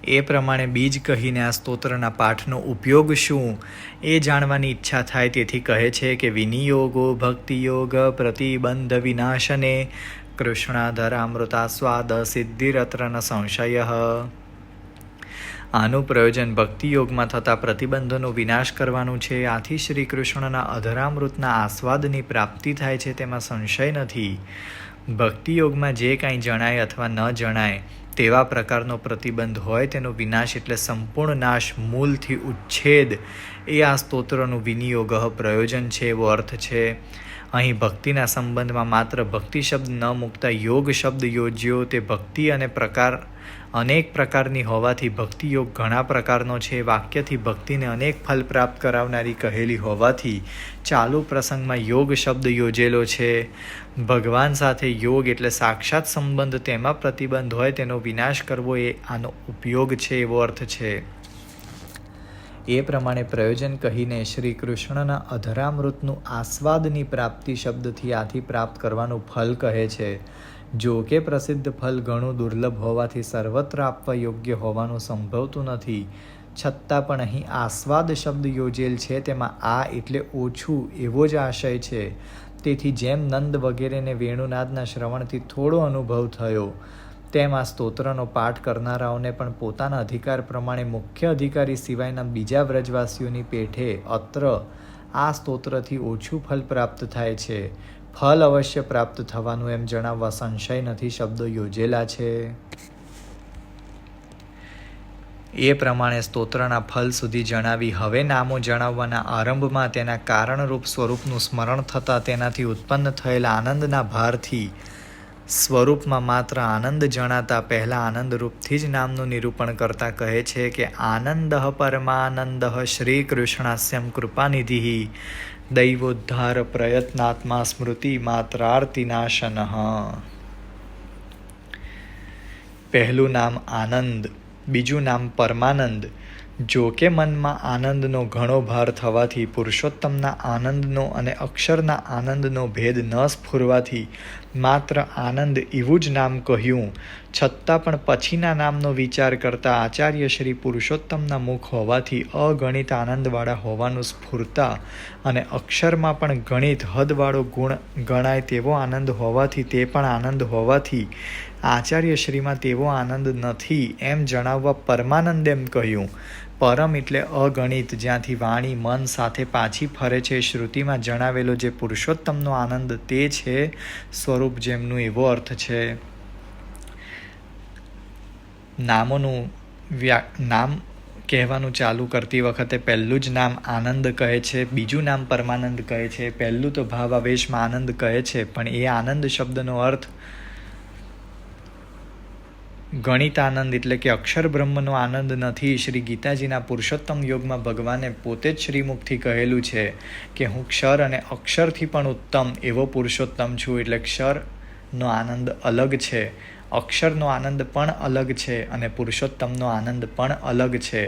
એ પ્રમાણે બીજ કહીને આ સ્તોત્રના પાઠનો ઉપયોગ શું એ જાણવાની ઈચ્છા થાય, તેથી કહે છે કે વિનિયોગો ભક્તિયોગ પ્રતિબંધ વિનાશને કૃષ્ણાધરામૃતાસ્વાદ સિદ્ધિરત્ર ન સંશય. આનું પ્રયોજન ભક્તિયોગમાં થતા પ્રતિબંધોનો વિનાશ કરવાનું છે. આથી શ્રી કૃષ્ણના અધરામૃતના આસ્વાદની પ્રાપ્તિ થાય છે, તેમાં સંશય નથી. ભક્તિયોગમાં જે કાંઈ જણાય અથવા ન જણાય તેવા પ્રકારનો પ્રતિબંધ હોય તેનો વિનાશ એટલે સંપૂર્ણ નાશ, મૂળથી ઉચ્છેદ એ આ સ્તોત્રનું વિનિયોગ પ્રયોજન છે, એવો અર્થ છે. અહીં ભક્તિના સંબંધમાં માત્ર ભક્તિ શબ્દ ન મૂકતા યોગ શબ્દ યોજ્યો. તે ભક્તિ અને અનેક પ્રકારની હોવાથી ભક્તિયોગ ઘણા પ્રકારનો છે. વાક્યથી ભક્તિને અનેક ફલ પ્રાપ્ત કરાવનારી કહેલી હોવાથી ચાલુ પ્રસંગમાં યોગ શબ્દ યોજેલો છે. ભગવાન સાથે યોગ એટલે સાક્ષાત સંબંધ, તેમાં પ્રતિબંધ હોય તેનો વિનાશ કરવો એ આનો ઉપયોગ છે, એવો અર્થ છે. એ પ્રમાણે પ્રયોજન કહીને શ્રી કૃષ્ણના અધરામૃતનું આસ્વાદની પ્રાપ્તિ શબ્દથી આથી પ્રાપ્ત કરવાનું ફલ કહે છે. જો કે પ્રસિદ્ધ ફલ ઘણું દુર્લભ હોવાથી સર્વત્ર આપવા યોગ્ય હોવાનું સંભવતું નથી, છતાં પણ અહીં આસ્વાદ શબ્દ યોજેલ છે, તેમાં આ એટલે ઓછું એવો જ આશય છે. તેથી જેમ નંદ વગેરેને વેણુનાદના શ્રવણથી થોડો અનુભવ થયો, તેમ આ સ્તોત્રનો પાઠ કરનારાઓને પણ પોતાના અધિકાર પ્રમાણે મુખ્ય અધિકારી સિવાયના બીજા વ્રજવાસીઓની પેઠે અત્ર આ સ્તોત્રથી ઓછું ફલ પ્રાપ્ત થાય છે. ફલ અવશ્ય પ્રાપ્ત થવાનું એમ જણાવવા સંશય નથી શબ્દો યોજેલા છે. એ પ્રમાણે સ્તોત્રના ફલ સુધી જણાવી હવે નામો જણાવવાના આરંભમાં તેના કારણરૂપ સ્વરૂપનું સ્મરણ થતાં તેનાથી ઉત્પન્ન થયેલા આનંદના ભારથી સ્વરૂપમાં માત્ર આનંદ જણાતા પહેલા આનંદરૂપથી જ નામનું નિરૂપણ કરતા કહે છે કે આનંદ પરમાનંદ શ્રી કૃષ્ણાસ્યમ કૃપાનિધિ દૈવોદ્ધાર પ્રયત્નાત્મા સ્મૃતિ માત્રાર્તિનાશન. પહેલું નામ આનંદ, બીજું નામ પરમાનંદ. જો કે મનમાં આનંદનો ઘણો ભાર થવાથી પુરુષોત્તમના આનંદનો અને અક્ષરના આનંદનો ભેદ ન સ્ફુરવાથી માત્ર આનંદ એવું જ નામ કહ્યું, છતાં પણ પછીના નામનો વિચાર કરતા આચાર્ય શ્રી પુરુષોત્તમના મુખ હોવાથી અગણિત આનંદવાળા હોવાનું સ્ફુરતા અને અક્ષરમાં પણ ગણિત હદવાળો ગુણ ગણાય તેવો આનંદ હોવાથી તે પણ આનંદ હોવાથી આચાર્ય શ્રીમાં તેવો આનંદ નથી એમ જણાવવા પરમાનંદ એમ કહ્યું. પરમ એટલે અગણિત, જ્યાંથી વાણી મન સાથે પાછી ફરે છે. શ્રુતિમાં જણાવેલો જે પુરુષોત્તમનો આનંદ તે છે સ્વરૂપ જેમનું, એવો અર્થ છે. નામ કહેવાનું ચાલુ કરતી વખતે પહેલું જ નામ આનંદ કહે છે, બીજું નામ પરમાનંદ કહે છે. પહેલું તો ભાવાવેશમાં આનંદ કહે છે, પણ એ આનંદ શબ્દનો અર્થ ગણિત આનંદ એટલે કે અક્ષર બ્રહ્મનો આનંદ નથી. શ્રી ગીતાજીના પુરુષોત્તમ યોગમાં ભગવાને પોતે જ શ્રીમુખથી કહેલું છે કે હું ક્ષર અને અક્ષરથી પણ ઉત્તમ એવો પુરુષોત્તમ છું. એટલે ક્ષરનો આનંદ અલગ છે, અક્ષરનો આનંદ પણ અલગ છે અને પુરુષોત્તમનો આનંદ પણ અલગ છે.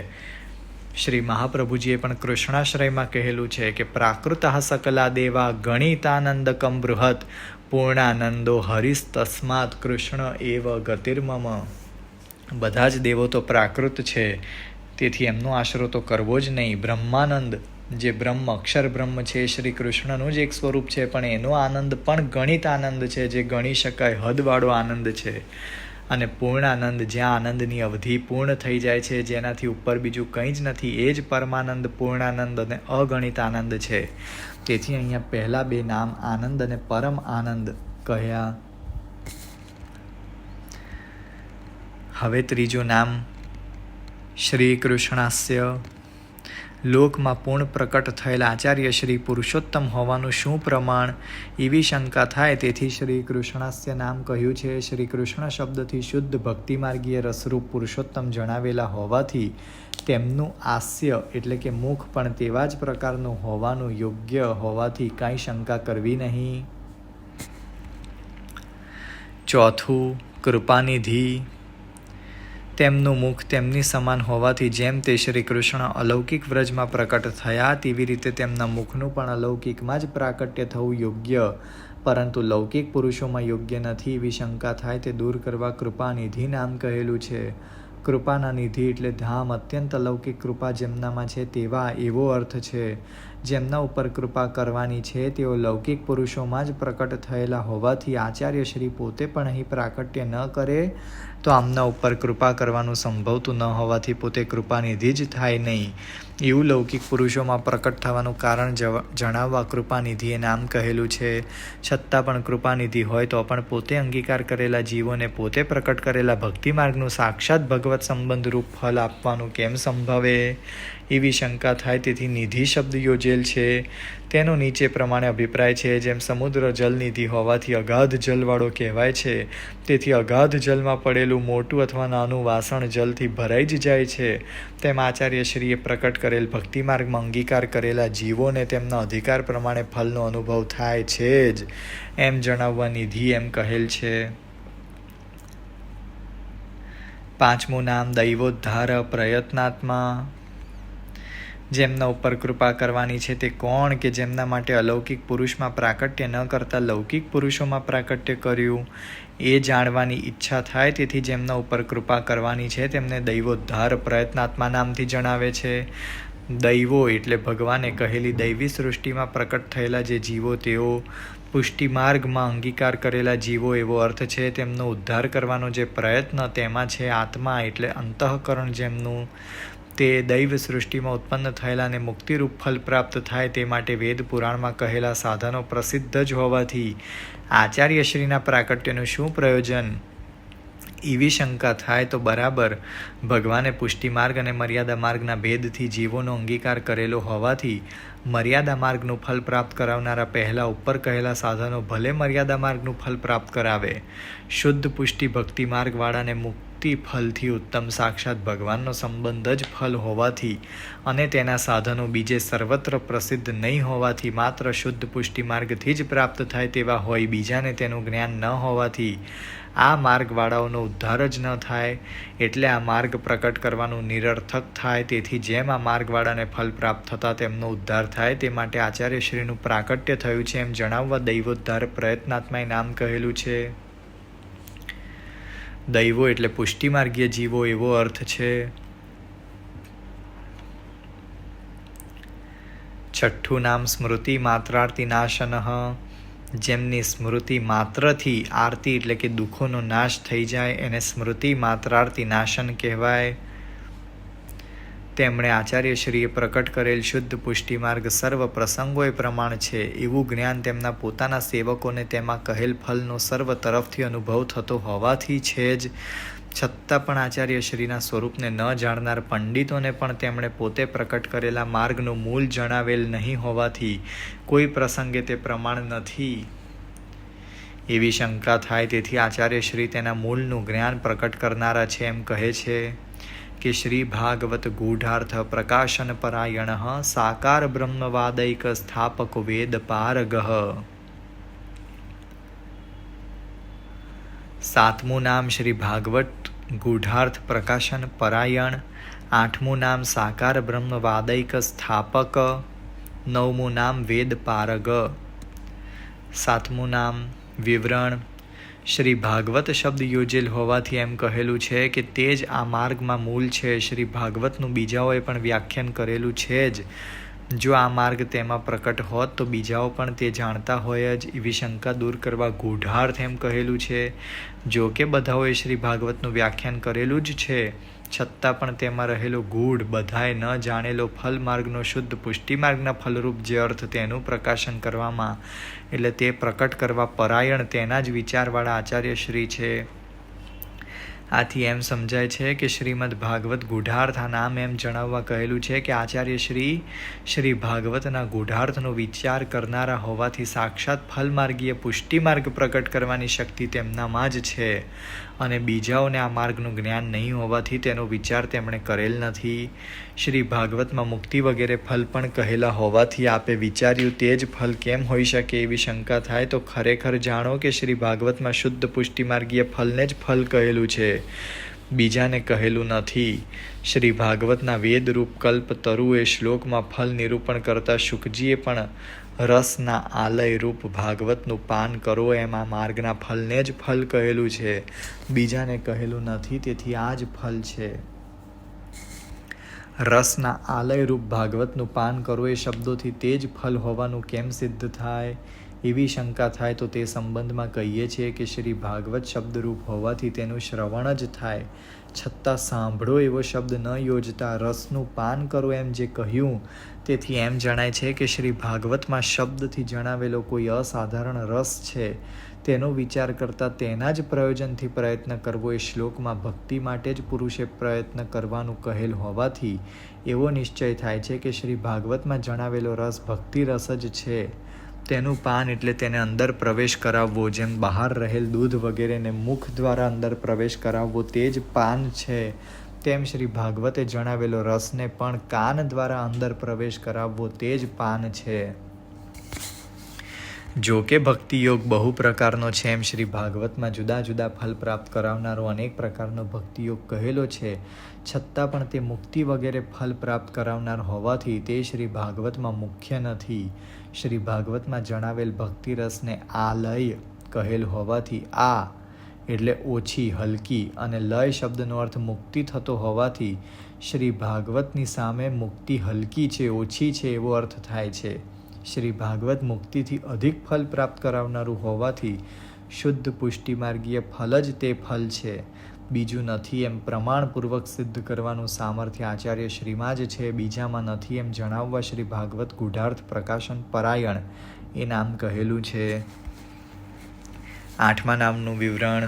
શ્રી મહાપ્રભુજીએ પણ કૃષ્ણાશ્રયમાં કહેલું છે કે પ્રાકૃતઃ સકલા દેવા ગણિતાનંદકમ બૃહત પૂર્ણાનંદો હરિસ્તસ્માત કૃષ્ણ એવ ગતિર્મમ. બધા જ દેવો તો પ્રાકૃત છે, તેથી એમનો આશરો તો કરવો જ નહીં. બ્રહ્માનંદ જે બ્રહ્મ અક્ષર બ્રહ્મ છે શ્રી કૃષ્ણનું જ એક સ્વરૂપ છે, પણ એનો આનંદ પણ ગણિત આનંદ છે, જે ગણી શકાય હદવાળો આનંદ છે. અને પૂર્ણાનંદ જ્યાં આનંદની અવધિ પૂર્ણ થઈ જાય છે, જેનાથી ઉપર બીજું કંઈ જ નથી, એ જ પરમાનંદ, પૂર્ણાનંદ અને અગણિત આનંદ છે. તેથી અહીંયા પહેલા બે નામ આનંદ અને પરમ આનંદ કહ્યા. હવે ત્રીજું નામ શ્રી કૃષ્ણાસ્ય. લોકમાં પૂર્ણ પ્રકટ થયેલા આચાર્ય શ્રી પુરુષોત્તમ હોવાનું શું પ્રમાણ એવી શંકા થાય, તેથી શ્રી કૃષ્ણાસ્ય નામ કહ્યું છે. શ્રી કૃષ્ણ શબ્દથી શુદ્ધ ભક્તિમાર્ગીય રસરૂપ પુરુષોત્તમ જણાવેલા હોવાથી તેમનું આસ્ય એટલે કે મુખ પણ તેવા જ પ્રકારનું હોવાનું યોગ્ય હોવાથી કાંઈ શંકા કરવી નહીં. ચોથું કૃપાનિધિ. તેમનું મુખ તેમની સમાન હોવાથી જેમ તે શ્રી કૃષ્ણ અલૌકિક વ્રજમાં પ્રકટ થયા તેવી રીતે તેમના મુખનું પણ અલૌકિકમાં જ પ્રાકટ્ય થવું યોગ્ય, પરંતુ લૌકિક પુરુષોમાં યોગ્ય નથી એવી શંકા થાય તે દૂર કરવા કૃપાનિધિ નામ કહેલું છે. કૃપાના નિધિ એટલે ધામ, અત્યંત અલૌકિક કૃપા જેમનામાં છે તેવા એવો અર્થ છે. જેમના ઉપર કૃપા કરવાની છે તેઓ લૌકિક પુરુષોમાં જ પ્રકટ થયેલા હોવાથી આચાર્ય શ્રી પોતે પણ અહીં પ્રાકટ્ય ન કરે તો આમના ઉપર કૃપા કરવાનું સંભવતું ન હોવાથી પોતે કૃપાનિધિ જ થાય નહીં. એવું લૌકિક પુરુષોમાં પ્રકટ થવાનું કારણ જણાવવા કૃપાનિધિએ નામ કહેલું છે. છતાં પણ કૃપાનિધિ હોય તો પણ પોતે અંગીકાર કરેલા જીવોને પોતે પ્રકટ કરેલા ભક્તિ માર્ગનું સાક્ષાત ભગવત સંબંધ રૂપ ફલ આપવાનું કેમ સંભવે? એવી શંકા થાય. તેથી નિધિ શબ્દ યોજેલ છે તેનો નીચે પ્રમાણે અભિપ્રાય છે. જેમ સમુદ્ર જલનિધિ હોવાથી અગાધ જલવાળો કહેવાય છે, તેથી અગાધ જલમાં પડેલું મોટું અથવા નાનું વાસણ જલથી ભરાઈ જ જાય છે, તેમ આચાર્યશ્રીએ પ્રકટ કરેલ ભક્તિ માર્ગમાં અંગીકાર કરેલા જીવોને તેમના અધિકાર પ્રમાણે ફલનો અનુભવ થાય છે જ એમ જણાવવા નિધિ એમ કહેલ છે. પાંચમું નામ દૈવોદ્ધાર પ્રયત્નાત્મા. જેમના ઉપર કૃપા કરવાની છે તે કોણ કે જેમના માટે અલૌકિક પુરુષમાં પ્રાકટ્ય ન કરતા લૌકિક પુરુષોમાં પ્રાકટ્ય કર્યું એ જાણવાની ઈચ્છા થાય. તેથી જેમના ઉપર કૃપા કરવાની છે તેમને દૈવોદ્ધાર પ્રયત્નાત્મા નામથી જણાવે છે. દૈવો એટલે ભગવાને કહેલી દૈવી સૃષ્ટિમાં પ્રકટ થયેલા જે જીવો તેઓ પુષ્ટિ માર્ગમાં અંગીકાર કરેલા જીવો એવો અર્થ છે. તેમનો ઉદ્ધાર કરવાનો જે પ્રયત્ન તેમાં છે આત્મા એટલે અંતઃકરણ જેમનું તે દૈવ સૃષ્ટિમાં ઉત્પન્ન થયેલા અને મુક્તિરૂપ ફલ પ્રાપ્ત થાય તે માટે વેદ પુરાણમાં કહેલા સાધનો પ્રસિદ્ધ જ હોવાથી આચાર્યશ્રીના પ્રાકટ્યનું શું પ્રયોજન? એવી શંકા થાય તો બરાબર ભગવાને પુષ્ટિ માર્ગ અને મર્યાદા માર્ગના ભેદથી જીવોનો અંગીકાર કરેલો હોવાથી મર્યાદા માર્ગનું ફલ પ્રાપ્ત કરાવનારા પહેલાં ઉપર કહેલા સાધનો ભલે મર્યાદા માર્ગનું ફલ પ્રાપ્ત કરાવે, શુદ્ધ પુષ્ટિ ભક્તિ માર્ગવાળાને મુક્તિ ફલથી ઉત્તમ સાક્ષાત ભગવાનનો સંબંધ જ ફલ હોવાથી અને તેના સાધનો બીજે સર્વત્ર પ્રસિદ્ધ નહીં હોવાથી માત્ર શુદ્ધ પુષ્ટિ માર્ગથી જ પ્રાપ્ત થાય તેવા હોય, બીજાને તેનું જ્ઞાન ન હોવાથી આ માર્ગવાળાઓનો ઉદ્ધાર જ ન થાય. એટલે આ માર્ગ પ્રકટ કરવાનું નિરર્થક થાય. તેથી જેમ આ માર્ગવાળાને ફલ પ્રાપ્ત થતાં તેમનો ઉદ્ધાર થાય તે માટે આચાર્યશ્રીનું પ્રાકટ્ય થયું છે એમ જણાવવા દૈવોદ્ધાર પ્રયત્નાત્માએ નામ કહેલું છે. દૈવો એટલે પુષ્ટિમાર્ગીય જીવો એવો અર્થ છે. છઠ્ઠું નામ સ્મૃતિ માત્રાર્થી નાશનઃ. જેમની સ્મૃતિ માત્રથી આરતી એટલે કે દુઃખોનો નાશ થઈ જાય એને સ્મૃતિ માત્રાર્થી નાશન કહેવાય. તેમણે આચાર્યશ્રીએ પ્રકટ કરેલ શુદ્ધ પુષ્ટિ માર્ગ સર્વ પ્રસંગોએ પ્રમાણ છે એવું જ્ઞાન તેમના પોતાના સેવકોને તેમાં કહેલ ફલનો સર્વ તરફથી અનુભવ થતો હોવાથી છે જ. છતાં પણ આચાર્યશ્રીના સ્વરૂપને ન જાણનાર પંડિતોને પણ તેમણે પોતે પ્રકટ કરેલા માર્ગનું મૂળ જણાવેલ નહીં હોવાથી કોઈ પ્રસંગે તે પ્રમાણ નથી એવી શંકા થાય. તેથી આચાર્યશ્રી તેના મૂળનું જ્ઞાન પ્રકટ કરનારા છે એમ કહે છે કે શ્રી ભાગવત ગૂઢાર્થ પ્રકાશન પરાયણ સાકાર બ્રહ્મવાદૈક સ્થાપક વેદ પારગઃ. સાતમું નામ શ્રી ભાગવત ગૂઢાર્થ પ્રકાશન પરાયણ. આઠમું નામ સાકાર બ્રહ્મવાદૈક સ્થાપક. નવમું નામ વેદ પારગ. સાતમું નામ વિવરણ. શ્રી ભાગવત શબ્દ યોજેલ હોવાથી એમ કહેલું છે કે તે જ આ માર્ગમાં મૂળ છે. શ્રી ભાગવતનું બીજાઓએ પણ વ્યાખ્યાન કરેલું છે જ. જો આ માર્ગ તેમાં પ્રકટ હોત તો બીજાઓ પણ તે જાણતા હોય જ એવી શંકા દૂર કરવા ગૂઢાર્થ એમ કહેલું છે. જો કે બધાઓએ શ્રી ભાગવતનું વ્યાખ્યાન કરેલું જ છે, છતાં પણ તેમાં રહેલો ગૂઢ બધાએ ન જાણેલો ફલ માર્ગનો શુદ્ધ પુષ્ટિ માર્ગના ફલરૂપ જે અર્થ તેનું પ્રકાશન કરવામાં એટલે તે પ્રકટ કરવા પરાયણ તેના જ વિચારવાળા આચાર્યશ્રી છે. આથી એમ સમજાય છે કે શ્રીમદ ભાગવત ગૂઢાર્થ આ નામ એમ જણાવવા કહેલું છે કે આચાર્યશ્રી શ્રી ભાગવતના ગૂઢાર્થનો વિચાર કરનારા હોવાથી સાક્ષાત ફલમાર્ગીય પુષ્ટિ માર્ગ પ્રકટ કરવાની શક્તિ તેમનામાં જ છે અને બીજાઓને આ માર્ગનું જ્ઞાન નહીં હોવાથી તેનો વિચાર તેમણે કરેલ નથી. શ્રી ભાગવતમાં મુક્તિ વગેરે ફલ પણ કહેલા હોવાથી આપે વિચાર્યું તે જ ફલ કેમ હોઈ શકે એવી શંકા થાય તો ખરેખર જાણો કે શ્રી ભાગવતમાં શુદ્ધ પુષ્ટિ માર્ગીય ફલને જ ફલ કહેલું છે, બીજાને કહેલું નથી. શ્રી ભાગવતના વેદરૂપ કલ્પ તરુએ શ્લોકમાં ફલ નિરૂપણ કરતા શુકજીએ પણ રસના આલય રૂપ ભાગવતનું પાન કરો એમ આ માર્ગના ફલને જ ફલ કહેલું છે, બીજાને કહેલું નથી. તેથી આ જ ફલ છે. રસના આલય રૂપ ભાગવતનું પાન કરો એ શબ્દોથી તે જ ફલ હોવાનું કેમ સિદ્ધ થાય? એવી શંકા થાય તો તે સંબંધમાં કહીએ છીએ કે શ્રી ભાગવત શબ્દરૂપ હોવાથી તેનું શ્રવણ જ થાય, છતાં સાંભળો એવો શબ્દ ન યોજતા રસનું પાન કરો એમ જે કહ્યું, તેથી એમ જણાય છે કે શ્રી ભાગવતમાં શબ્દથી જણાવેલો કોઈ અસાધારણ રસ છે, તેનો વિચાર કરતાં તેના જ પ્રયોજનથી પ્રયત્ન કરવો એ શ્લોકમાં ભક્તિ માટે જ પુરુષે પ્રયત્ન કરવાનું કહેલ હોવાથી એવો નિશ્ચય થાય છે કે શ્રી ભાગવતમાં જણાવેલો રસ ભક્તિ રસ જ છે. તેનું પાન એટલે તેને અંદર પ્રવેશ કરાવવો, જેમ બહાર રહેલ દૂધ વગેરેને મુખ દ્વારા અંદર પ્રવેશ કરાવવો તે જ પાન છે, તેમ શ્રી ભાગવતે જણાવેલો રસને પણ કાન દ્વારા અંદર પ્રવેશ કરાવવો તે જ પાન છે. જો કે ભક્તિ યોગ બહુ પ્રકારનો છે, એમ શ્રી ભાગવતમાં જુદા જુદા ફલ પ્રાપ્ત કરાવનારો અનેક પ્રકારનો ભક્તિ યોગ કહેલો છે, છતાં પણ તે મુક્તિ વગેરે ફલ પ્રાપ્ત કરાવનાર હોવાથી તે શ્રી ભાગવતમાં મુખ્ય નથી. શ્રી ભાગવતમાં જણાવેલ ભક્તિ રસને આલય કહેલ હોવાથી આ એટલે ઓછી, હલકી અને લય શબ્દનો અર્થ મુક્તિ થતો હોવાથી શ્રી ભાગવતની સામે મુક્તિ હલકી છે, ઓછી છે એવો અર્થ થાય છે. શ્રી ભાગવત મુક્તિથી અધિક ફલ પ્રાપ્ત કરાવનારું હોવાથી શુદ્ધ પુષ્ટિમાર્ગીય ફલ જ તે ફલ છે, બીજું નથી એમ પ્રમાણપૂર્વક સિદ્ધ કરવાનું સામર્થ્ય આચાર્ય શ્રીમાં જ છે, બીજામાં નથી એમ જણાવવા શ્રી ભાગવત ગૂઢાર્થ પ્રકાશન પરાયણ એ નામ કહેલું છે. 8મા નામનું વિવરણ.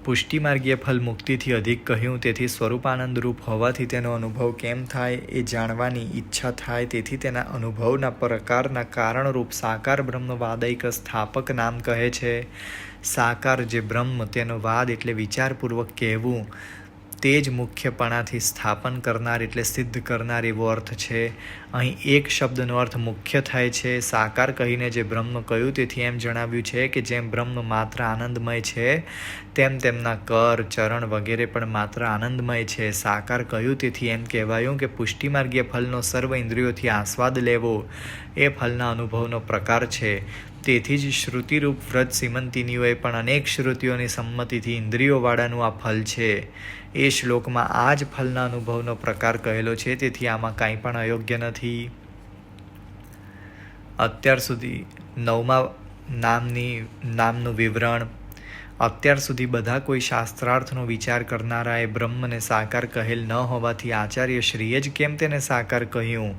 પુષ્ટિમાર્ગીય ફલ મુક્તિથી અધિક કહ્યું, તેથી સ્વરૂપાનંદ રૂપ હોવાથી તેનો અનુભવ કેમ થાય એ જાણવાની ઈચ્છા થાય, તેથી તેના અનુભવના પ્રકારના કારણરૂપ સાકાર બ્રહ્મ વાદૈક સ્થાપક નામ કહે છે. સાકાર જે બ્રહ્મ તેનો વાદ એટલે વિચારપૂર્વક કહેવું, તે જ મુખ્યપણાથી સ્થાપન કરનાર એટલે સિદ્ધ કરનાર એવો અર્થ છે. અહીં એક શબ્દનો અર્થ મુખ્ય થાય છે. સાકાર કહીને જે બ્રહ્મ કહ્યું, તેથી એમ જણાવ્યું છે કે જેમ બ્રહ્મ માત્ર આનંદમય છે, તેમ તેમના કર, ચરણ વગેરે પણ માત્ર આનંદમય છે. સાકાર કહ્યું તેથી એમ કહેવાયું કે પુષ્ટિમાર્ગીય ફલનો સર્વ ઇન્દ્રિયોથી આસ્વાદ લેવો એ ફલના અનુભવનો પ્રકાર છે. તેથી જ શ્રુતિરૂપ વ્રત સીમંતિનીઓએ પણ અનેક શ્રુતિઓની સંમતિથી ઇન્દ્રિયોવાળાનું આ ફલ છે. એ શ્લોકમાં આ જ ફલના અનુભવનો પ્રકાર કહેલો છે, તેથી આમાં કાંઈ પણ અયોગ્ય નથી. અત્યાર સુધી 9મા નામનું વિવરણ. અત્યાર સુધી બધા કોઈ શાસ્ત્રાર્થનો વિચાર કરનારાએ બ્રહ્મને સાકાર કહેલ ન હોવાથી આચાર્ય શ્રીએ જ કેમ તેને સાકાર કહ્યું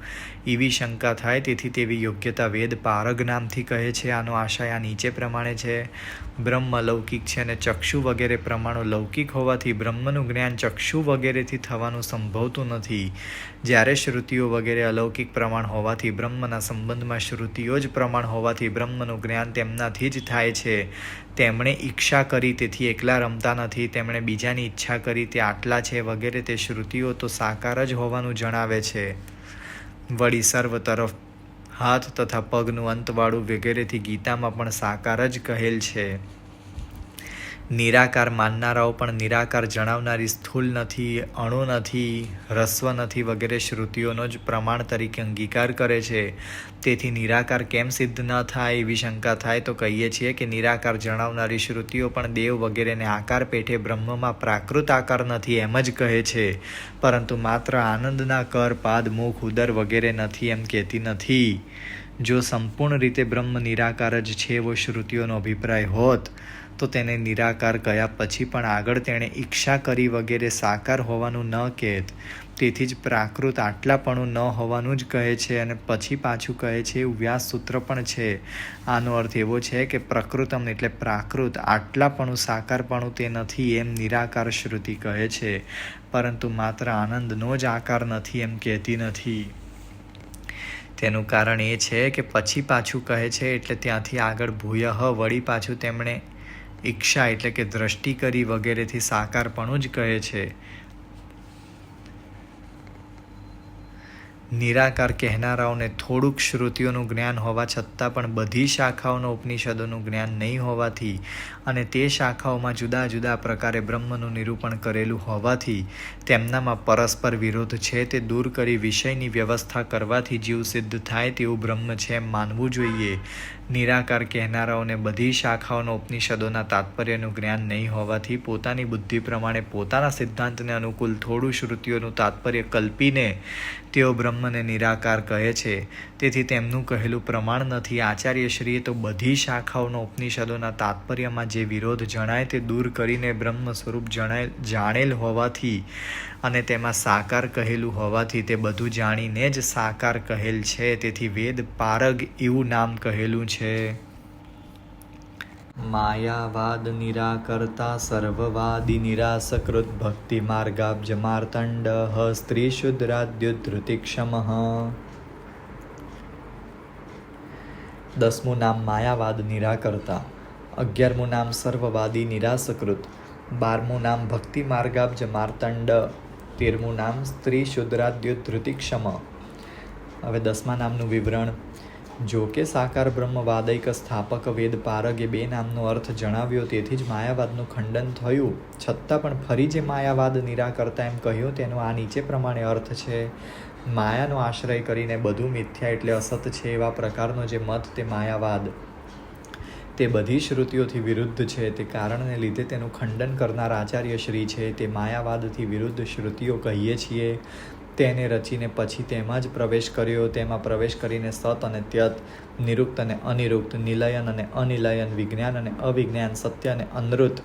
એવી શંકા થાય, તેથી તેવી યોગ્યતા વેદ પારગ નામથી કહે છે. આનો આશય આ નીચે પ્રમાણે છે. બ્રહ્મ લૌકિક છે અને ચક્ષુ વગેરે પ્રમાણો લૌકિક હોવાથી બ્રહ્મનું જ્ઞાન ચક્ષુ વગેરેથી થવાનું સંભવતું નથી. જ્યારે શ્રુતિઓ વગેરે અલૌકિક પ્રમાણ હોવાથી બ્રહ્મના સંબંધમાં શ્રુતિઓ જ પ્રમાણ હોવાથી બ્રહ્મનું જ્ઞાન તેમનાથી જ થાય છે. તેમણે ઈચ્છા કરી તેથી એકલા રમતા નથી, તેમણે બીજાની ઈચ્છા કરી તે આટલા છે વગેરે તે શ્રુતિઓ તો સાકાર જ હોવાનું જણાવે છે. વળી સર્વ તરફ હાથ તથા પગનું અંતવાળું વગેરેથી ગીતામાં પણ સાકાર જ કહેલ છે. નિરાકાર માનનારાઓ પણ નિરાકાર જણાવનારી સ્થૂલ નથી, અણુ નથી, હ્રસ્વ નથી વગેરે શ્રુતિઓનો જ પ્રમાણ તરીકે અંગીકાર કરે છે. તેથી નિરાકાર કેમ સિદ્ધ ન થાય એવી શંકા થાય તો કહીએ છીએ કે નિરાકાર જણાવનારી શ્રુતિઓ પણ દેવ વગેરેને આકાર પેઠે બ્રહ્મમાં પ્રાકૃત આકાર નથી એમ જ કહે છે, પરંતુ માત્ર આનંદના કર, પાદ, મુખ, ઉદર વગેરે નથી એમ કહેતી નથી. જો સંપૂર્ણ રીતે બ્રહ્મ નિરાકાર જ છે એવો શ્રુતિઓનો અભિપ્રાય હોત તો તેને નિરાકાર કહ્યા પછી પણ આગળ તેણે ઈચ્છા કરી વગેરે સાકાર હોવાનું ન કહેત. તેથી જ પ્રાકૃત આટલાપણું ન હોવાનું જ કહે છે અને પછી પાછું કહે છે એવું વ્યાસ સૂત્ર પણ છે. આનો અર્થ એવો છે કે પ્રકૃતમ એટલે પ્રાકૃત, આટલાપણું સાકારપણું તે નથી એમ નિરાકાર શ્રુતિ કહે છે, પરંતુ માત્ર આનંદનો જ આકાર નથી એમ કહેતી નથી. તેનું કારણ એ છે કે પછી પાછું કહે છે એટલે ત્યાંથી આગળ ભૂયઃ વળી પાછું તેમણે ઈચ્છા એટલે કે દ્રષ્ટિ કરી વગેરેથી સાકારપણું જ કહે છે. નિરાકાર કહેનારાઓને થોડુંક શ્રુતિઓનું જ્ઞાન હોવા છતાં પણ બધી શાખાઓનો ઉપનિષદોનું જ્ઞાન નહીં હોવાથી અને તે શાખાઓમાં જુદા જુદા પ્રકારે બ્રહ્મનું નિરૂપણ કરેલું હોવાથી તેમનામાં પરસ્પર વિરોધ છે તે દૂર કરી વિષયની વ્યવસ્થા કરવાથી જીવ સિદ્ધ થાય તેવું બ્રહ્મ છે એમ માનવું જોઈએ. નિરાકાર કહેનારાઓને બધી શાખાઓનો ઉપનિષદોના તાત્પર્યનું જ્ઞાન નહીં હોવાથી પોતાની બુદ્ધિ પ્રમાણે પોતાના સિદ્ધાંતને અનુકૂળ થોડું શ્રુતિઓનું તાત્પર્ય કલ્પીને તેઓ બ્રહ્મને નિરાકાર કહે છે. તેથી તેમનું કહેલું પ્રમાણ નથી. આચાર્યશ્રીએ તો બધી શાખાઓનો ઉપનિષદોના તાત્પર્યમાં જે વિરોધ જણાય તે દૂર કરીને બ્રહ્મ સ્વરૂપ જાણેલ હોવાથી અને તેમાં સાકાર કહેલું હોવાથી તે બધું જાણીને જ સાકાર કહેલ છે. તેથી વેદ પારગ એવું નામ કહેલું છે. માયાવાદ નિરાકર્તા સર્વવાદી નિરાસકૃત ભક્તિ માર્ગાબ્જ માર્તંડ સ્ત્રી શુદ્રાદ્યુધૃતિક્ષમ. 10મું નામ માયાવાદ નિરાકર્તા, 11મું નામ સર્વવાદી નિરાસકૃત, 12મું નામ ભક્તિ માર્ગાબ્જ માર્તંડ, 13મું નામ સ્ત્રી શુદ્રાદ્યુધૃતિક્ષમ. હવે 10મા નામનું વિવરણ. જો કે સાકાર બ્રહ્મ વાદૈક સ્થાપક વેદ પારગે 2 નામનો અર્થ જણાવ્યો તેથી જ માયાવાદનું ખંડન થયું, છતાં પણ ફરી જે માયાવાદ નિરાકર્તા એમ કહ્યું તેનો આ નીચે પ્રમાણે અર્થ છે. માયાનો આશ્રય કરીને બધું મિથ્યા એટલે અસત છે એવા પ્રકારનો જે મત તે માયાવાદ તે બધી શ્રુતિઓથી વિરુદ્ધ છે. તે કારણને લીધે તેનું ખંડન કરનાર આચાર્ય શ્રી છે. તે માયાવાદથી વિરુદ્ધ શ્રુતિઓ કહીએ છીએ તેને રચીને પછી તેમાં જ પ્રવેશ કર્યો. તેમાં પ્રવેશ કરીને સત અને ત્યત, નિરુક્ત અને અનિરુક્ત, નિલયન અને અનિલયન, વિજ્ઞાન અને અવિજ્ઞાન, સત્ય અને અનૃત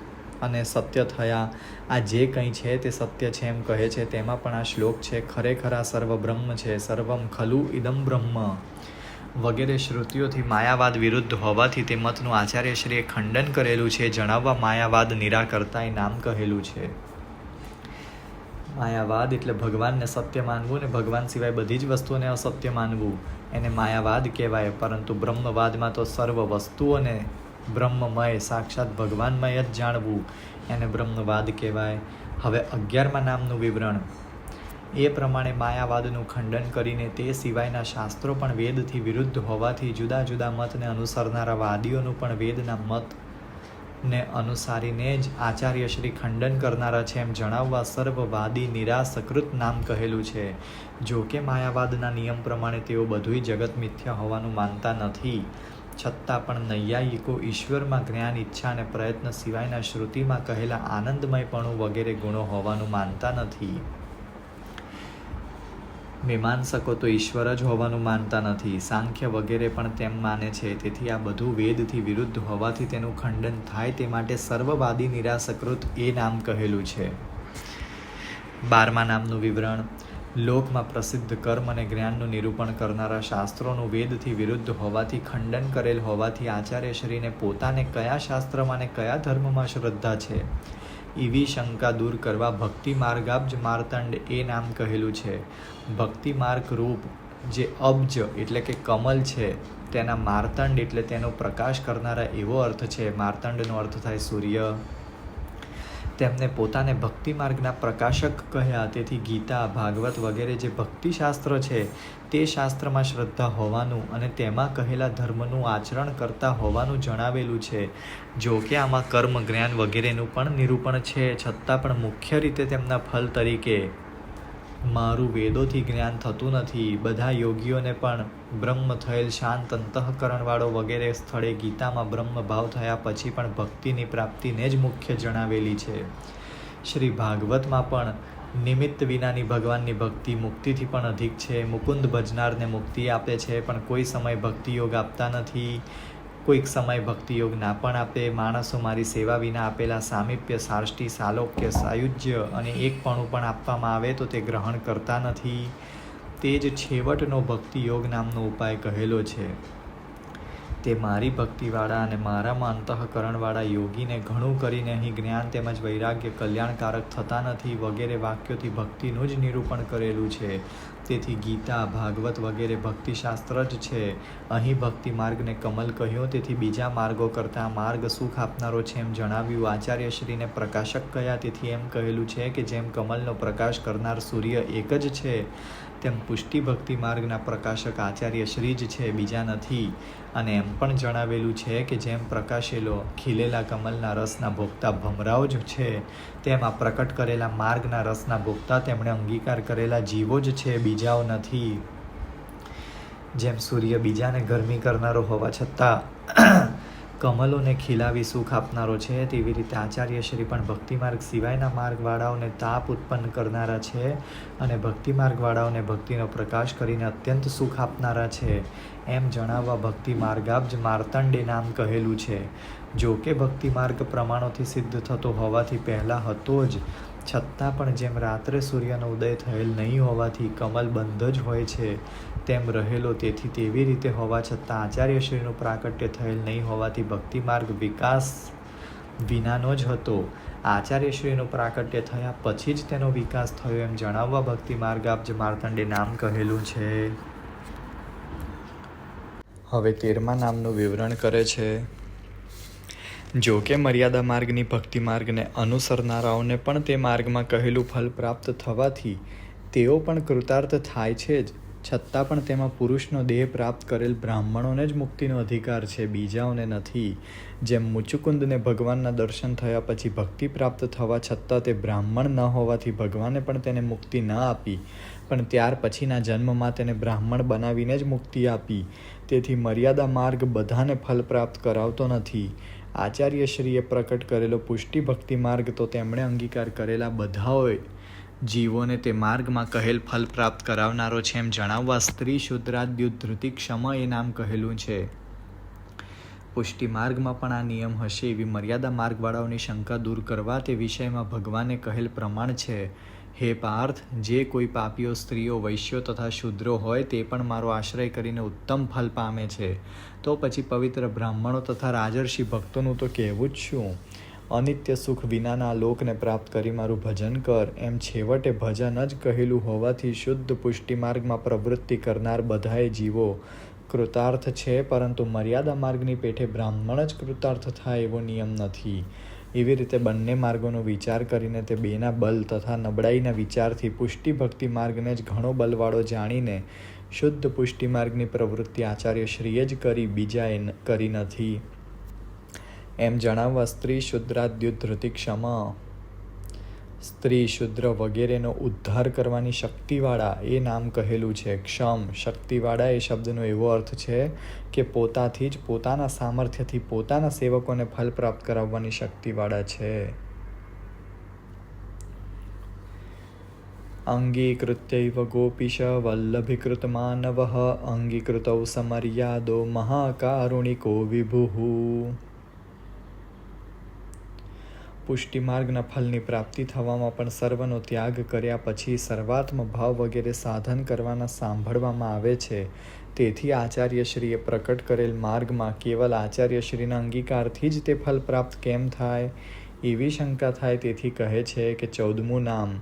અને સત્ય થયા. આ જે કંઈ છે તે સત્ય છે એમ કહે છે. તેમાં પણ આ શ્લોક છે. ખરેખર આ સર્વ બ્રહ્મ છે. સર્વમ ખલુ ઇદમ બ્રહ્મ વગેરે શ્રુતિઓથી માયાવાદ વિરુદ્ધ હોવાથી તે મતનું આચાર્યશ્રીએ ખંડન કરેલું છે. જણાવવા માયાવાદ નિરાકર્તાએ નામ કહેલું છે. માયાવાદ એટલે ભગવાનને સત્ય માનવું ને ભગવાન સિવાય બધી જ વસ્તુઓને અસત્ય માનવું, એને માયાવાદ કહેવાય. પરંતુ બ્રહ્મવાદમાં તો સર્વ વસ્તુઓને બ્રહ્મમય સાક્ષાત ભગવાનમય જ જાણવું એને બ્રહ્મવાદ કહેવાય. હવે 11મા નામનું વિવરણ. એ પ્રમાણે માયાવાદનું ખંડન કરીને તે સિવાયના શાસ્ત્રો પણ વેદથી વિરુદ્ધ હોવાથી જુદા જુદા મતને અનુસરનારા વાદીઓનું પણ વેદના મતને અનુસારીને જ આચાર્યશ્રી ખંડન કરનારા છે એમ જણાવવા સર્વવાદી નિરાસકૃત નામ કહેલું છે. જો કે માયાવાદના નિયમ પ્રમાણે તેઓ બધુંય જગત મિથ્યા હોવાનું માનતા નથી, છતાં પણ નૈયાયિકો ઈશ્વરમાં જ્ઞાન, ઈચ્છા અને પ્રયત્ન સિવાયના શ્રુતિમાં કહેલા આનંદમયપણું વગેરે ગુણો હોવાનું માનતા નથી. મીમાંસકો તો ઈશ્વર જ હોવાનું માનતા નથી. સાંખ્ય વગેરે પણ તેમ માને છે. તેથી આ બધું વેદથી વિરુદ્ધ હોવાથી તેનું ખંડન થાય તે માટે સર્વવાદી નિરાસકૃત એ નામ કહેલું છે. 12મા નામનું વિવરણ. લોકમાં પ્રસિદ્ધ કર્મ અને જ્ઞાનનું નિરૂપણ કરનારા શાસ્ત્રોનું વેદથી વિરુદ્ધ હોવાથી ખંડન કરેલ હોવાથી આચાર્યશ્રીને પોતાને કયા શાસ્ત્રમાં અને કયા ધર્મમાં શ્રદ્ધા છે એવી શંકા દૂર કરવા ભક્તિ માર્ગાબ્જ માર્તંડ એ નામ કહેલું છે. ભક્તિ માર્ગ રૂપ જે અબ્જ એટલે કે કમલ છે તેના માર્તંડ એટલે તેનો પ્રકાશ કરનારા એવો અર્થ છે. માર્તંડનો અર્થ થાય સૂર્ય. તેમને પોતાને ભક્તિ માર્ગના પ્રકાશક કહ્યા. તેથી ગીતા, ભાગવત વગેરે જે ભક્તિશાસ્ત્ર છે તે શાસ્ત્રમાં શ્રદ્ધા હોવાનું અને તેમાં કહેલા ધર્મનું આચરણ કરતા હોવાનું જણાવેલું છે. જો કે આમાં કર્મ, જ્ઞાન વગેરેનું પણ નિરૂપણ છે, છતાં પણ મુખ્ય રીતે તેમના ફલ તરીકે મારું વેદોથી જ્ઞાન થતું નથી. બધા યોગીઓને પણ બ્રહ્મ થયેલ શાંત અંતઃકરણવાળો વગેરે સ્થળે ગીતામાં બ્રહ્મ ભાવ થયા પછી પણ ભક્તિની પ્રાપ્તિને જ મુખ્ય જણાવેલી છે. શ્રી ભાગવતમાં પણ નિમિત્ત વિનાની ભગવાનની ભક્તિ મુક્તિથી પણ અધિક છે. મુકુંદ ભજનારને મુક્તિ આપે છે પણ કોઈ સમય ભક્તિયોગ આપતા નથી, કોઈક સમય ભક્તિયોગ ના પણ આપે. માણસો મારી સેવા વિના આપેલા સામીપ્ય, સાષ્ટી, સાલોક્ય, સાયુજ્ય અને એકપણું પણ આપવામાં આવે તો તે ગ્રહણ કરતા નથી. તે જ છેવટનો ભક્તિયોગ નામનો ઉપાય કહેલો છે. તે મારી ભક્તિવાળા અને મારામાં અંતઃકરણવાળા યોગીને ઘણું કરીને અહીં જ્ઞાન તેમજ વૈરાગ્ય કલ્યાણકારક થતા નથી વગેરે વાક્યોથી ભક્તિનું જ નિરૂપણ કરેલું છે. તેથી ગીતા, ભાગવત વગેરે ભક્તિશાસ્ત્ર જ છે. અહીં ભક્તિ માર્ગને કમલ કહ્યો, તેથી બીજા માર્ગો કરતાં માર્ગ સુખ આપનારો છે એમ જણાવ્યું. આચાર્યશ્રીને પ્રકાશક કહ્યા, તેથી એમ કહેલું છે કે જેમ કમલનો પ્રકાશ કરનાર સૂર્ય એક જ છે તેમ પુષ્ટિ ભક્તિ માર્ગના પ્રકાશક આચાર્ય શ્રી જ છે, બીજા નથી. અને એમ પણ જણાવેલું છે કે જેમ પ્રકાશેલો ખીલેલા કમલના રસના ભોગતા ભમરાઓ જ છે, તેમ આ પ્રકટ કરેલા માર્ગના રસના ભોગતા તેમણે અંગીકાર કરેલા જીવો જ છે, બીજાઓ નથી. જેમ સૂર્ય બીજાને ગરમી કરનારો હોવા છતાં કમલોને ખીલાવી સુખ આપનારો છે, તેવી રીતે આચાર્ય શ્રી પણ ભક્તિ માર્ગ સિવાયના માર્ગવાળાઓને તાપ ઉત્પન્ન કરનારા છે અને ભક્તિ માર્ગવાળાઓને ભક્તિનો પ્રકાશ કરીને અત્યંત સુખ આપનારા છે, એમ જણાવવા ભક્તિ માર્ગાબ્જ માર્તંડે નામ કહેલું છે. જો કે ભક્તિ માર્ગ પ્રમાણોથી સિદ્ધ થતો હોવાથી પહેલાં હતો જ, છતાં પણ જેમ રાત્રે સૂર્યનો ઉદય થયેલ નહીં હોવાથી કમલ બંધ જ હોય છે, તેમ રહેલો, તેથી તેવી રીતે હોવા છતાં આચાર્યશ્રીનું પ્રાકટ્ય થયેલ નહીં હોવાથી ભક્તિ માર્ગ વિકાસ વિનાનો જ હતો. આચાર્યશ્રીનું પ્રાકટ્ય થયા પછી જ તેનો વિકાસ થયો, એમ જણાવવા ભક્તિ માર્ગાબ્જ માર્તંડે નામ કહેલું છે. હવે 13મા નામનું વિવરણ કરે છે. જો કે મર્યાદા માર્ગની ભક્તિ માર્ગને અનુસરનારાઓને પણ તે માર્ગમાં કહેલું ફલ પ્રાપ્ત થવાથી તેઓ પણ કૃતાર્થ થાય છે જ, છતાં પણ તેમાં પુરુષનો દેહ પ્રાપ્ત કરેલ બ્રાહ્મણોને જ મુક્તિનો અધિકાર છે, બીજાઓને નથી. જેમ મુચુકુંદને ભગવાનના દર્શન થયા પછી ભક્તિ પ્રાપ્ત થવા છતાં તે બ્રાહ્મણ ન હોવાથી ભગવાને પણ તેને મુક્તિ ન આપી, પણ ત્યાર પછીના જન્મમાં તેને બ્રાહ્મણ બનાવીને જ મુક્તિ આપી. તેથી મર્યાદા માર્ગ બધાને ફલ પ્રાપ્ત કરાવતો નથી. આચાર્યશ્રીએ પ્રકટ કરેલો પુષ્ટિ ભક્તિ માર્ગ તો તેમણે અંગીકાર કરેલા બધાઓએ જીવોને તે માર્ગમાં કહેલ ફલ પ્રાપ્ત કરાવનારો છે, એમ જણાવવા સ્ત્રી શુદ્રાદ્યુધૃતિ ક્ષમ એ નામ કહેલું છે. પુષ્ટિ માર્ગમાં પણ આ નિયમ હશે એવી મર્યાદા માર્ગવાળાઓની શંકા દૂર કરવા તે વિષયમાં ભગવાને કહેલ પ્રમાણ છે. હે પાર્થ, જે કોઈ પાપીઓ, સ્ત્રીઓ, વૈશ્યો તથા શૂદ્રો હોય તે પણ મારો આશ્રય કરીને ઉત્તમ ફલ પામે છે, તો પછી પવિત્ર બ્રાહ્મણો તથા રાજર્ષિ ભક્તોનું તો કહેવું જ શું? અનિત્ય સુખ વિનાના લોકને પ્રાપ્ત કરી મારું ભજન કર, એમ છેવટે ભજન જ કહેલું હોવાથી શુદ્ધ પુષ્ટિ માર્ગમાં પ્રવૃત્તિ કરનાર બધાએ જીવો કૃતાર્થ છે, પરંતુ મર્યાદા માર્ગની પેઠે બ્રાહ્મણ જ કૃતાર્થ થાય એવો નિયમ નથી. એવી રીતે બંને માર્ગોનો વિચાર કરીને તે બેના બલ તથા નબળાઈના વિચારથી પુષ્ટિ ભક્તિ માર્ગને જ ઘણો બલવાળો જાણીને શુદ્ધ પુષ્ટિ માર્ગની પ્રવૃત્તિ આચાર્યશ્રીએ જ કરી, બીજાએ કરી નથી. એમ જણાવવા સ્ત્રી શુદ્રાદ્યુધૃતિ ક્ષમ, સ્ત્રી, શુદ્ર વગેરેનો ઉદ્ધાર કરવાની શક્તિવાળા એ નામ કહેલું છે. ક્ષમ, શક્તિવાળા એ શબ્દનો એવો અર્થ છે કે પોતાથી જ, પોતાના સામર્થ્યથી પોતાના સેવકોને ફલ પ્રાપ્ત કરાવવાની શક્તિવાળા છે. અંગીકૃત્યૈવ ગોપીશ વલ્લભીકૃત માનવઃ અંગીકૃતૌ સમર્યાદો મહાકારુણિકો વિભુઃ. પુષ્ટિ માર્ગના ફલની પ્રાપ્તિ થવામાં પણ સર્વનો ત્યાગ કર્યા પછી સર્વાત્મ ભાવ વગેરે સાધન કરવાના સાંભળવામાં આવે છે. તેથી આચાર્યશ્રીએ પ્રકટ કરેલ માર્ગમાં કેવલ આચાર્યશ્રીના અંગીકારથી જ તે ફલ પ્રાપ્ત કેમ થાય એવી શંકા થાય. તેથી કહે છે કે 14મું નામ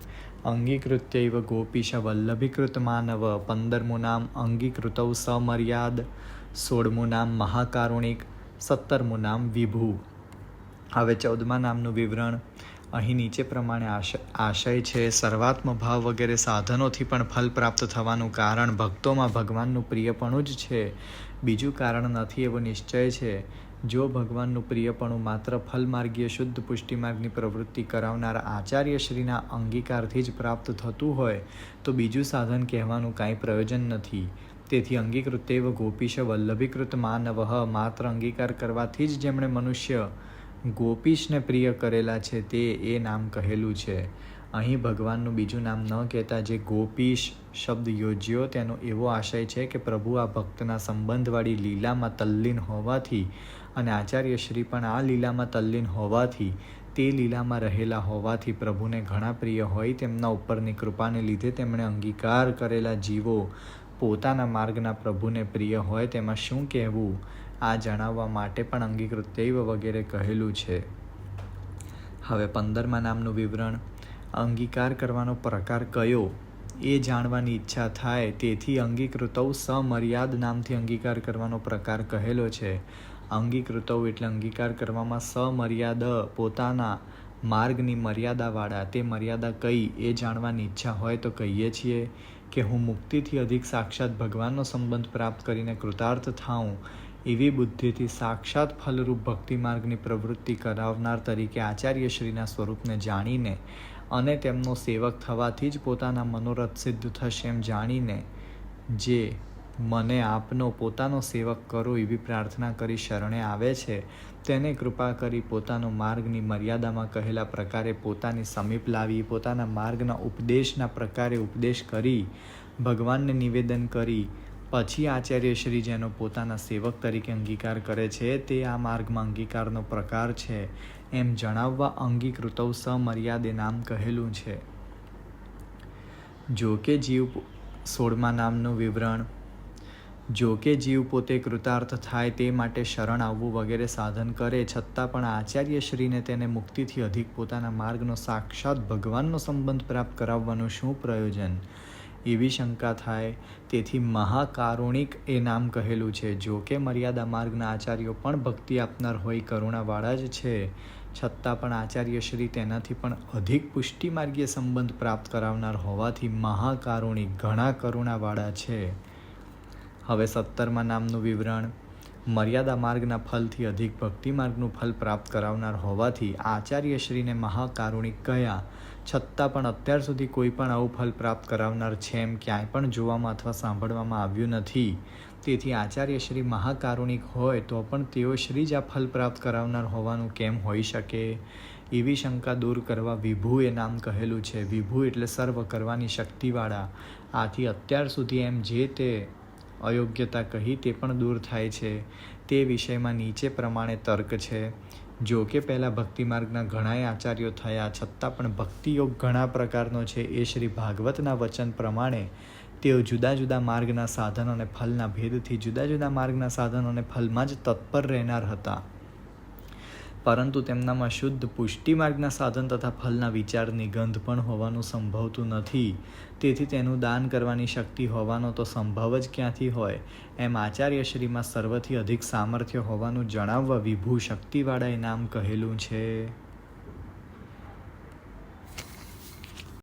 અંગીકૃત્યૈવ ગોપીશ વલ્લભીકૃત માનવ, 15મું નામ અંગીકૃતૌ સમર્યાદ, 16મું નામ મહાકારુણિક, 17મું નામ વિભુ. હવે 14મા નામનું વિવરણ અહીં નીચે પ્રમાણે આશય છે. સર્વાત્મ ભાવ વગેરે સાધનોથી પણ ફલ પ્રાપ્ત થવાનું કારણ ભક્તોમાં ભગવાનનું પ્રિયપણું જ છે, બીજું કારણ નથી એવો નિશ્ચય છે. જો ભગવાનનું પ્રિયપણું માત્ર ફલમાર્ગીય શુદ્ધ પુષ્ટિ માર્ગની પ્રવૃત્તિ કરાવનારા આચાર્યશ્રીના અંગીકારથી જ પ્રાપ્ત થતું હોય તો બીજું સાધન કહેવાનું કાંઈ પ્રયોજન નથી. તેથી અંગીકૃતેવ ગોપીશ વલ્લભીકૃત માનવઃ, માત્ર અંગીકાર કરવાથી જ જેમણે મનુષ્ય ગોપીશને પ્રિય કરેલા છે તે એ નામ કહેલું છે. અહીં ભગવાનનું બીજું નામ ન કહેતા જે ગોપીશ શબ્દ યોજ્યો તેનો એવો આશય છે કે પ્રભુ આ ભક્તના સંબંધવાળી લીલામાં તલ્લીન હોવાથી અને આચાર્યશ્રી પણ આ લીલામાં તલ્લીન હોવાથી, તે લીલામાં રહેલા હોવાથી પ્રભુને ઘણા પ્રિય હોય તેમના ઉપરની કૃપાને લીધે તેમણે અંગીકાર કરેલા જીવો પોતાના માર્ગના પ્રભુને પ્રિય હોય તેમાં શું કહેવું, આ જણાવવા માટે પણ અંગીકૃત્યૈવ વગેરે કહેલું છે. હવે 15મા નામનું વિવરણ અંગીકાર કરવાનો પ્રકાર કયો એ જાણવાની ઈચ્છા થાય, તેથી અંગીકૃતૌ સમર્યાદ નામથી અંગીકાર કરવાનો પ્રકાર કહેલો છે. અંગીકૃતૌ એટલે અંગીકાર કરવામાં સમર્યાદ, પોતાના માર્ગની મર્યાદાવાળા. તે મર્યાદા કઈ એ જાણવાની ઈચ્છા હોય તો કહીએ છીએ કે હું મુક્તિથી અધિક સાક્ષાત ભગવાનનો સંબંધ પ્રાપ્ત કરીને કૃતાર્થ થાઉં એવી બુદ્ધિથી સાક્ષાત ફલરૂપ ભક્તિ માર્ગની પ્રવૃત્તિ કરાવનાર તરીકે આચાર્યશ્રીના સ્વરૂપને જાણીને અને તેમનો સેવક થવાથી જ પોતાના મનોરથ સિદ્ધ થશે એમ જાણીને જે મને આપનો પોતાનો સેવક કરો એવી પ્રાર્થના કરી શરણે આવે છે તેને કૃપા કરી પોતાનો માર્ગની મર્યાદામાં કહેલા પ્રકારે પોતાની સમીપ લાવી પોતાના માર્ગના ઉપદેશના પ્રકારે ઉપદેશ કરી ભગવાનને નિવેદન કરી પછી આચાર્યશ્રી જેનો પોતાના સેવક તરીકે અંગીકાર કરે છે તે આ માર્ગમાં અંગીકારનો પ્રકાર છે એમ જણાવવા અંગીકૃતૌ સમર્યાદે નામ કહેલું છે. જો કે જીવ 16મા નામનું વિવરણ. જો કે જીવ પોતે કૃતાર્થ થાય તે માટે શરણ આવવું વગેરે સાધન કરે છતાં પણ આચાર્યશ્રીને તેને મુક્તિથી અધિક પોતાના માર્ગનો સાક્ષાત ભગવાનનો સંબંધ પ્રાપ્ત કરાવવાનું શું પ્રયોજન એવી શંકા થાય. તેથી મહાકારુણિક એ નામ કહેલું છે. જો કે મર્યાદા માર્ગના આચાર્યો પણ ભક્તિ આપનાર હોય કરુણાવાળા જ છે છતાં પણ આચાર્યશ્રી તેનાથી પણ અધિક પુષ્ટિ માર્ગીય સંબંધ પ્રાપ્ત કરાવનાર હોવાથી મહાકારુણિક ઘણા કરુણાવાળા છે. હવે 17મા નામનું વિવરણ. મર્યાદા માર્ગના ફલથી અધિક ભક્તિ માર્ગનું ફલ પ્રાપ્ત કરાવનાર હોવાથી આચાર્યશ્રીને મહાકારુણિક કહ્યા છતાં પણ અત્યાર સુધી કોઈ પણ આવું ફલ પ્રાપ્ત કરાવનાર છે એમ ક્યાંય પણ જોવામાં અથવા સાંભળવામાં આવ્યું નથી. તેથી આચાર્યશ્રી મહાકારુણિક હોય તો પણ તેઓ શ્રી જ આ ફલ પ્રાપ્ત કરાવનાર હોવાનું કેમ હોઈ શકે એવી શંકા દૂર કરવા વિભુ એ નામ કહેલું છે. વિભુ એટલે સર્વ કરવાની શક્તિવાળા. આથી અત્યાર સુધી એમ જે તે અયોગ્યતા કહી તે પણ દૂર થાય છે. તે વિષયમાં નીચે પ્રમાણે તર્ક છે. જો કે પહેલાં ભક્તિ માર્ગના ઘણાય આચાર્યો થયા છતાં પણ ભક્તિયોગ ઘણા પ્રકારનો છે એ શ્રી ભાગવતના વચન પ્રમાણે તેઓ જુદા જુદા માર્ગના સાધન અને ફલના ભેદથી જુદા જુદા માર્ગના સાધન અને ફલમાં જ તત્પર રહેનાર હતા, પરંતુ તેમનામાં શુદ્ધ પુષ્ટિ માર્ગના સાધન તથા ફલના વિચારની ગંધ પણ હોવાનું સંભવતું નથી. તેથી તેનું દાન કરવાની શક્તિ હોવાનો તો સંભવ જ ક્યાંથી હોય એમ આચાર્યશ્રીમાં સર્વથી અધિક સામર્થ્ય હોવાનું જણાવવા વિભુ શક્તિવાળાએ નામ કહેલું છે.